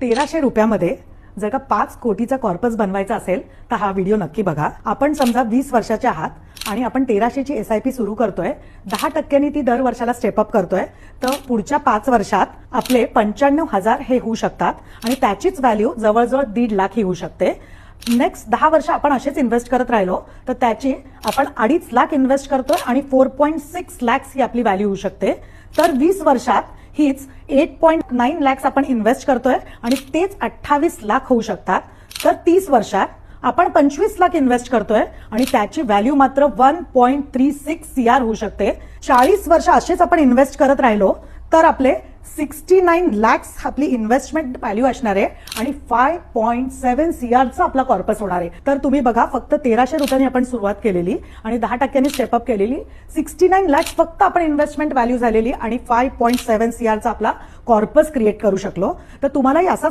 1300 रुपयामध्ये जर का 5 कोटीचा कॉर्पस बनवायचा असेल तर हा व्हिडिओ नक्की बघा। आपण समजा 20 वर्षाचे आहात आणि आपण 1300 ची SIP सुरू करतोय, 10% ती दर वर्षाला स्टेप अप करतोय, तर पुढच्या 5 वर्षात आपले 95,000 हे होऊ शकतात आणि त्याचीच व्हॅल्यू जवळजवळ 1.5 लाख ही होऊ शकते। नेक्स्ट 10 वर्ष आपण असेच इन्व्हेस्ट करत राहिलो तर त्याची आपण 2.5 लाख इन्व्हेस्ट करतोय आणि 4.6 लाख ही आपली व्हॅल्यू होऊ शकते। तर 20 वर्षात हीच 8.9 लाख आपण इन्व्हेस्ट करतोय आणि तेच 28 लाख होऊ शकतात। तर 30 वर्षात आपण 25 लाख इन्व्हेस्ट करतोय आणि त्याची व्हॅल्यू मात्र 1.36 CR होऊ शकते। 40 वर्ष असेच आपण इन्व्हेस्ट करत राहिलो तर आपले 69 लाख आपली इन्व्हेस्टमेंट व्हॅल्यू असणार आहे आणि 5.7 CR चा आपला कॉर्पस होणार आहे। तर तुम्ही बघा, फक्त 1300 रुपयांनी आपण सुरुवात केलेली आणि 10% स्टेप अप केलेली, 69 लाख फक्त आपण इन्व्हेस्टमेंट व्हॅल्यू झालेली आणि 5.7 CR चा आपला कॉर्पस क्रिएट करू शकलो। तर तुम्हालाही असा